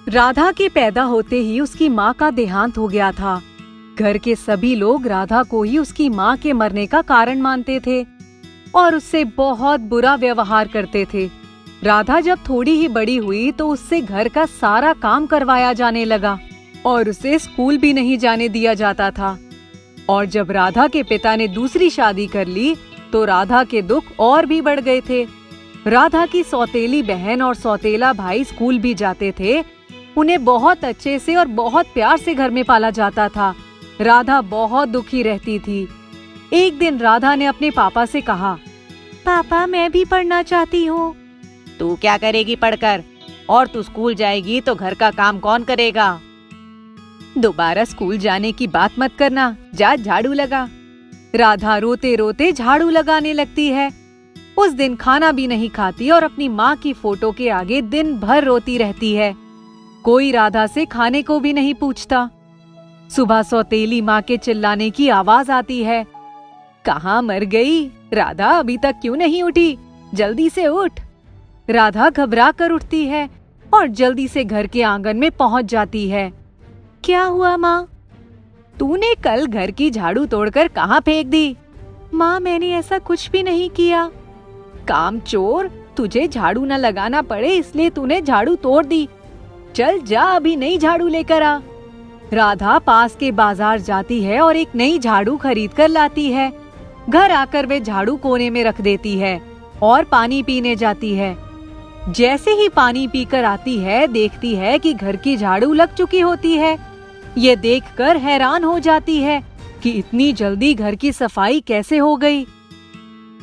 राधा के पैदा होते ही उसकी माँ का देहांत हो गया था। घर के सभी लोग राधा को ही उसकी माँ के मरने का कारण मानते थे और उससे बहुत बुरा व्यवहार करते थे। राधा जब थोड़ी ही बड़ी हुई तो उससे घर का सारा काम करवाया जाने लगा और उसे स्कूल भी नहीं जाने दिया जाता था। और जब राधा के पिता ने दूसरी शादी कर ली तो राधा के दुख और भी बढ़ गए थे। राधा की सौतेली बहन और सौतेला भाई स्कूल भी जाते थे। उन्हें बहुत अच्छे से और बहुत प्यार से घर में पाला जाता था। राधा बहुत दुखी रहती थी। एक दिन राधा ने अपने पापा से कहा, पापा मैं भी पढ़ना चाहती हूँ। तू क्या करेगी पढ़कर? और तू स्कूल जाएगी तो घर का काम कौन करेगा? दोबारा स्कूल जाने की बात मत करना, जा झाड़ू लगा। राधा रोते रोते झाड़ू लगाने लगती है। उस दिन खाना भी नहीं खाती और अपनी माँ की फोटो के आगे दिन भर रोती रहती है। कोई राधा से खाने को भी नहीं पूछता। सुबह सौतेली माँ के चिल्लाने की आवाज आती है, कहाँ मर गई? राधा अभी तक क्यों नहीं उठी? जल्दी से उठ। राधा घबरा कर उठती है और जल्दी से घर के आंगन में पहुंच जाती है। क्या हुआ माँ? तूने कल घर की झाड़ू तोड़कर कहाँ फेंक दी? माँ मैंने ऐसा कुछ भी नहीं किया। कामचोर, तुझे झाड़ू न लगाना पड़े इसलिए तूने झाड़ू तोड़ दी। चल जा अभी नई झाड़ू लेकर आ। राधा पास के बाजार जाती है और एक नई झाड़ू खरीद कर लाती है। घर आकर वे झाड़ू कोने में रख देती है और पानी पीने जाती है। जैसे ही पानी पीकर आती है देखती है कि घर की झाड़ू लग चुकी होती है। ये देखकर हैरान हो जाती है कि इतनी जल्दी घर की सफाई कैसे हो गई।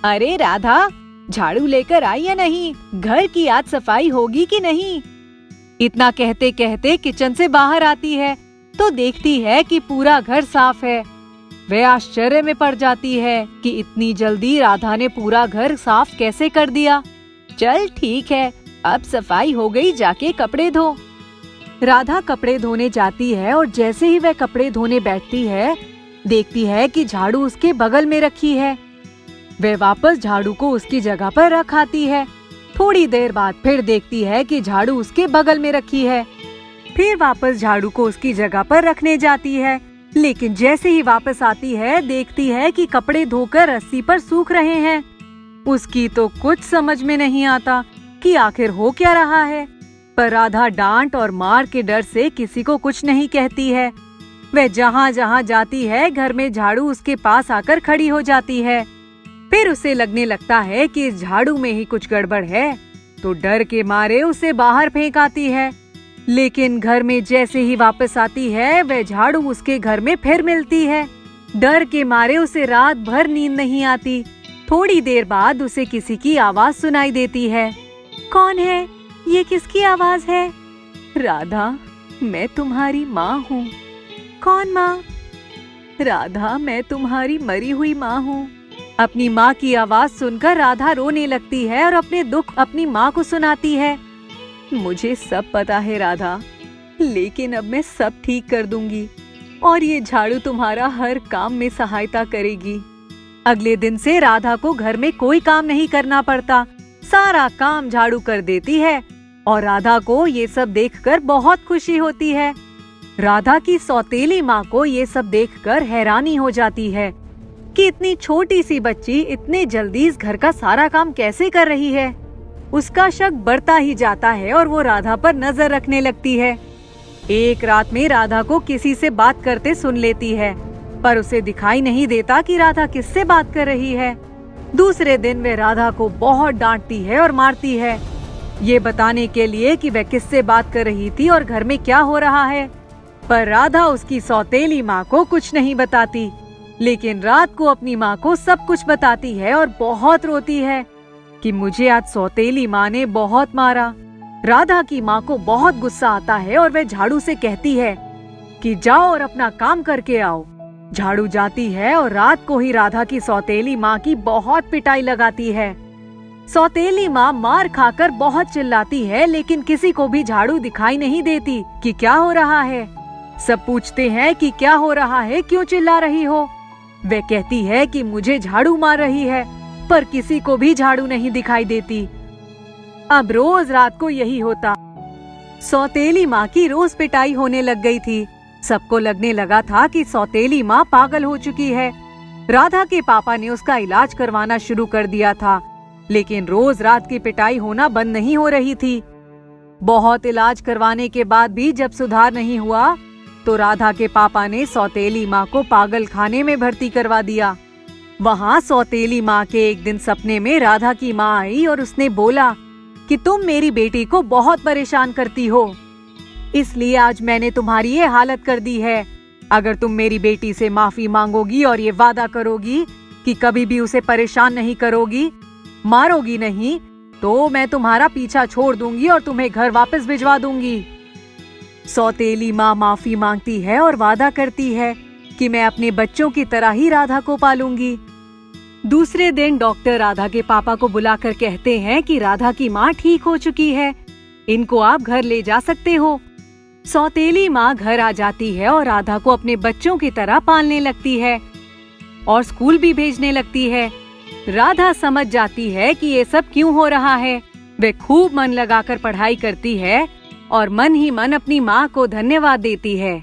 अरे राधा, झाड़ू लेकर आई या नहीं? घर की आज सफाई होगी कि नहीं? इतना कहते कहते किचन से बाहर आती है तो देखती है कि पूरा घर साफ है। वह आश्चर्य में पड़ जाती है कि इतनी जल्दी राधा ने पूरा घर साफ कैसे कर दिया। चल ठीक है, अब सफाई हो गई, जाके कपड़े धो। राधा कपड़े धोने जाती है और जैसे ही वह कपड़े धोने बैठती है देखती है कि झाड़ू उसके बगल में रखी है। वह वापस झाड़ू को उसकी जगह पर रख आती है। थोड़ी देर बाद फिर देखती है कि झाड़ू उसके बगल में रखी है। फिर वापस झाड़ू को उसकी जगह पर रखने जाती है, लेकिन जैसे ही वापस आती है देखती है कि कपड़े धोकर रस्सी पर सूख रहे हैं। उसकी तो कुछ समझ में नहीं आता कि आखिर हो क्या रहा है, पर राधा डांट और मार के डर से किसी को कुछ नहीं कहती है। वह जहाँ जहाँ जाती है घर में झाड़ू उसके पास आकर खड़ी हो जाती है। फिर उसे लगने लगता है कि इस झाड़ू में ही कुछ गड़बड़ है, तो डर के मारे उसे बाहर फेंक आती है। लेकिन घर में जैसे ही वापस आती है वह झाड़ू उसके घर में फिर मिलती है। डर के मारे उसे रात भर नींद नहीं आती। थोड़ी देर बाद उसे किसी की आवाज सुनाई देती है। कौन है? ये किसकी आवाज है? राधा, मैं तुम्हारी माँ हूँ। कौन माँ? राधा, मैं तुम्हारी मरी हुई माँ हूँ। अपनी माँ की आवाज सुनकर राधा रोने लगती है और अपने दुख अपनी माँ को सुनाती है। मुझे सब पता है राधा, लेकिन अब मैं सब ठीक कर दूंगी और ये झाड़ू तुम्हारा हर काम में सहायता करेगी। अगले दिन से राधा को घर में कोई काम नहीं करना पड़ता। सारा काम झाड़ू कर देती है और राधा को ये सब देखकर बहुत खुशी होती है। राधा की सौतेली माँ को ये सब देखकर हैरानी हो जाती है कि इतनी छोटी सी बच्ची इतने जल्दी इस घर का सारा काम कैसे कर रही है। उसका शक बढ़ता ही जाता है और वो राधा पर नजर रखने लगती है। एक रात में राधा को किसी से बात करते सुन लेती है, पर उसे दिखाई नहीं देता कि राधा किससे बात कर रही है। दूसरे दिन वे राधा को बहुत डांटती है और मारती है, ये बताने के लिए कि वह किससे बात कर रही थी और घर में क्या हो रहा है। पर राधा उसकी सौतेली माँ को कुछ नहीं बताती, लेकिन रात को अपनी माँ को सब कुछ बताती है और बहुत रोती है कि मुझे आज सौतेली माँ ने बहुत मारा। राधा की माँ को बहुत गुस्सा आता है और वह झाड़ू से कहती है कि जाओ और अपना काम करके आओ। झाड़ू जाती है और रात को ही राधा की सौतेली माँ की बहुत पिटाई लगाती है। सौतेली माँ मार खाकर बहुत चिल्लाती है, लेकिन किसी को भी झाड़ू दिखाई नहीं देती कि क्या हो रहा है। सब पूछते हैं कि क्या हो रहा है, क्यों चिल्ला रही हो। वह कहती है कि मुझे झाड़ू मार रही है, पर किसी को भी झाड़ू नहीं दिखाई देती। अब रोज रात को यही होता। सौतेली माँ की रोज पिटाई होने लग गई थी। सबको लगने लगा था कि सौतेली माँ पागल हो चुकी है। राधा के पापा ने उसका इलाज करवाना शुरू कर दिया था, लेकिन रोज रात की पिटाई होना बंद नहीं हो रही थी। बहुत इलाज करवाने के बाद भी जब सुधार नहीं हुआ, तो राधा के पापा ने सौतेली माँ को पागल खाने में भर्ती करवा दिया। वहाँ सौतेली माँ के एक दिन सपने में राधा की माँ आई और उसने बोला कि तुम मेरी बेटी को बहुत परेशान करती हो, इसलिए आज मैंने तुम्हारी ये हालत कर दी है। अगर तुम मेरी बेटी से माफी मांगोगी और ये वादा करोगी कि कभी भी उसे परेशान नहीं करोगी, मारोगी नहीं, तो मैं तुम्हारा पीछा छोड़ दूंगी और तुम्हें घर वापस भिजवा दूंगी। सौतेली माँ माफी मांगती है और वादा करती है कि मैं अपने बच्चों की तरह ही राधा को पालूंगी। दूसरे दिन डॉक्टर राधा के पापा को बुलाकर कहते हैं कि राधा की माँ ठीक हो चुकी है, इनको आप घर ले जा सकते हो। सौतेली माँ घर आ जाती है और राधा को अपने बच्चों की तरह पालने लगती है और स्कूल भी भेजने लगती है। राधा समझ जाती है कि ये सब क्यों हो रहा है। वे खूब मन लगाकर पढ़ाई करती है और मन ही मन अपनी माँ को धन्यवाद देती है।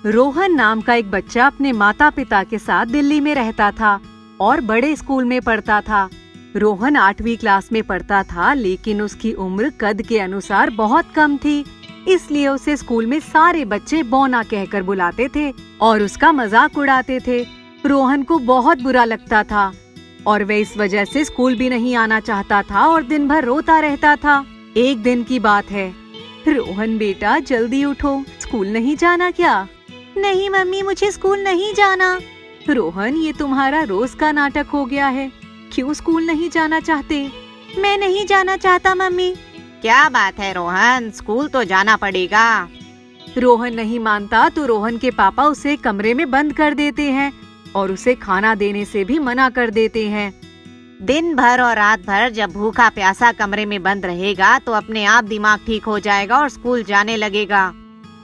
रोहन नाम का एक बच्चा अपने माता पिता के साथ दिल्ली में रहता था और बड़े स्कूल में पढ़ता था। रोहन 8वीं क्लास में पढ़ता था, लेकिन उसकी उम्र कद के अनुसार बहुत कम थी, इसलिए उसे स्कूल में सारे बच्चे बौना कहकर बुलाते थे और उसका मजाक उड़ाते थे। रोहन को बहुत बुरा लगता था और वह इस वजह से स्कूल भी नहीं आना चाहता था और दिन भर रोता रहता था। एक दिन की बात है, रोहन बेटा जल्दी उठो, स्कूल नहीं जाना क्या? नहीं मम्मी, मुझे स्कूल नहीं जाना। रोहन, ये तुम्हारा रोज का नाटक हो गया है, क्यों स्कूल नहीं जाना चाहते? मैं नहीं जाना चाहता मम्मी। क्या बात है रोहन, स्कूल तो जाना पड़ेगा। रोहन नहीं मानता तो रोहन के पापा उसे कमरे में बंद कर देते हैं और उसे खाना देने से भी मना कर देते हैं। दिन भर और रात भर जब भूखा प्यासा कमरे में बंद रहेगा तो अपने आप दिमाग ठीक हो जाएगा और स्कूल जाने लगेगा।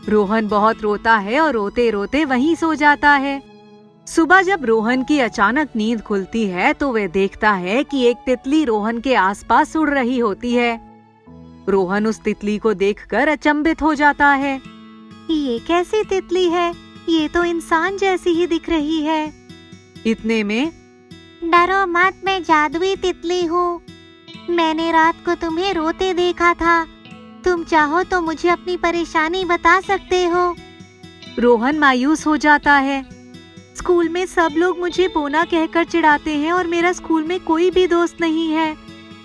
रोहन बहुत रोता है और रोते रोते वहीं सो जाता है। सुबह जब रोहन की अचानक नींद खुलती है तो वह देखता है कि एक तितली रोहन के आसपास उड़ रही होती है। रोहन उस तितली को देखकर अचंभित हो जाता है। ये कैसी तितली है? ये तो इंसान जैसी ही दिख रही है। इतने में, डरो मत, मैं जादुई तितली हूँ। मैंने रात को तुम्हें रोते देखा था, तुम चाहो तो मुझे अपनी परेशानी बता सकते हो। रोहन मायूस हो जाता है। स्कूल में सब लोग मुझे बोना कहकर चिढ़ाते हैं और मेरा स्कूल में कोई भी दोस्त नहीं है,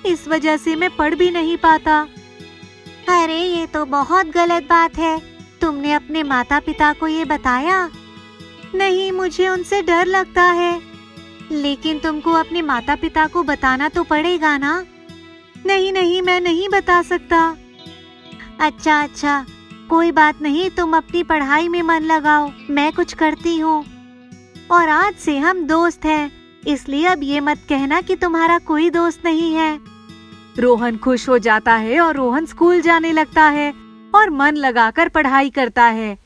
इस वजह से मैं पढ़ भी नहीं पाता। अरे ये तो बहुत गलत बात है, तुमने अपने माता पिता को ये बताया? नहीं, मुझे उनसे डर लगता है। लेकिन तुमको अपने माता पिता को बताना तो पड़ेगा ना? नहीं नहीं, मैं नहीं बता सकता। अच्छा, कोई बात नहीं, तुम अपनी पढ़ाई में मन लगाओ, मैं कुछ करती हूँ। और आज से हम दोस्त हैं, इसलिए अब ये मत कहना कि तुम्हारा कोई दोस्त नहीं है। रोहन खुश हो जाता है और रोहन स्कूल जाने लगता है और मन लगाकर पढ़ाई करता है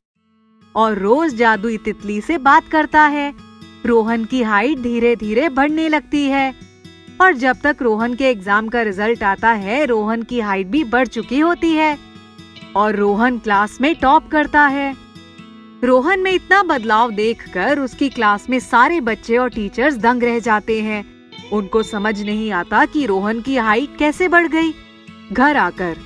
और रोज जादुई तितली से बात करता है। रोहन की हाइट धीरे धीरे बढ़ने लगती है और जब तक रोहन के एग्जाम का रिजल्ट आता है, रोहन की हाइट भी बढ़ चुकी होती है और रोहन क्लास में टॉप करता है। रोहन में इतना बदलाव देखकर उसकी क्लास में सारे बच्चे और टीचर्स दंग रह जाते हैं। उनको समझ नहीं आता कि रोहन की हाइट कैसे बढ़ गई। घर आकर,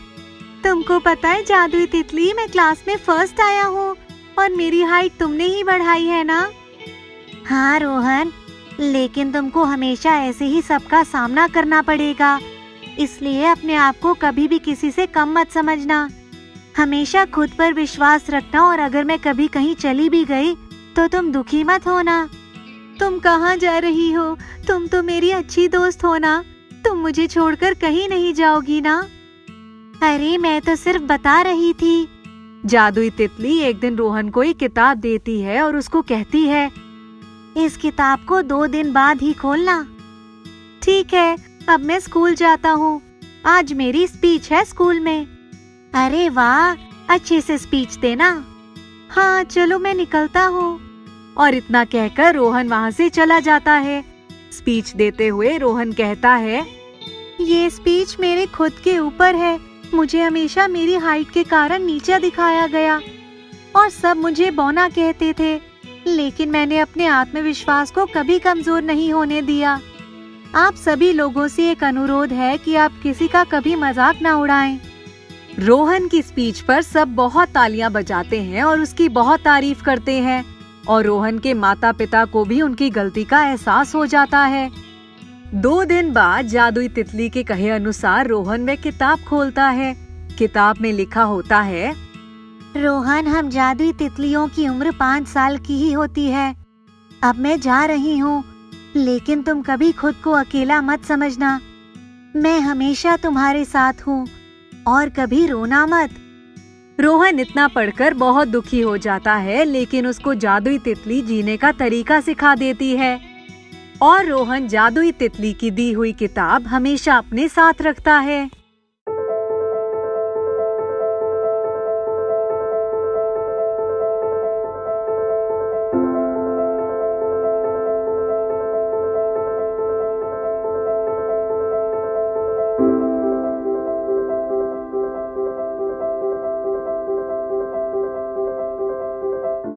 तुमको पता है जादुई तितली, मैं क्लास में फर्स्ट आया हूँ और मेरी हाइट तुमने ही बढ़ाई है ना? हाँ रोहन, लेकिन तुमको हमेशा ऐसे ही सबका सामना करना पड़ेगा, इसलिए अपने आप को कभी भी किसी से कम मत समझना। हमेशा खुद पर विश्वास रखना और अगर मैं कभी कहीं चली भी गई तो तुम दुखी मत होना। तुम कहाँ जा रही हो? तुम तो मेरी अच्छी दोस्त हो ना, तुम मुझे छोड़कर कहीं नहीं जाओगी ना? अरे मैं तो सिर्फ बता रही थी। जादुई तितली एक दिन रोहन को एक किताब देती है और उसको कहती है, इस किताब को 2 दिन बाद ही खोलना। ठीक है, अब मैं स्कूल जाता हूँ, आज मेरी स्पीच है स्कूल में। अरे वाह, अच्छे से स्पीच देना। हाँ चलो, मैं निकलता हूँ। और इतना कहकर रोहन वहाँ से चला जाता है। स्पीच देते हुए रोहन कहता है, ये स्पीच मेरे खुद के ऊपर है, मुझे हमेशा मेरी हाइट के कारण नीचा दिखाया गया और सब मुझे बौना कहते थे, लेकिन मैंने अपने आत्मविश्वास को कभी कमजोर नहीं होने दिया। आप सभी लोगों से एक अनुरोध है कि आप किसी का कभी मजाक ना उड़ाएं। रोहन की स्पीच पर सब बहुत तालियां बजाते हैं और उसकी बहुत तारीफ करते हैं और रोहन के माता पिता को भी उनकी गलती का एहसास हो जाता है। 2 दिन बाद जादुई तितली के कहे अनुसार रोहन वह किताब खोलता है। किताब में लिखा होता है, रोहन, हम जादुई तितलियों की उम्र 5 साल की ही होती है। अब मैं जा रही हूँ, लेकिन तुम कभी खुद को अकेला मत समझना। मैं हमेशा तुम्हारे साथ हूँ और कभी रोना मत। रोहन इतना पढ़कर बहुत दुखी हो जाता है, लेकिन उसको जादुई तितली जीने का तरीका सिखा देती है और रोहन जादुई तितली की दी हुई किताब हमेशा अपने साथ रखता है।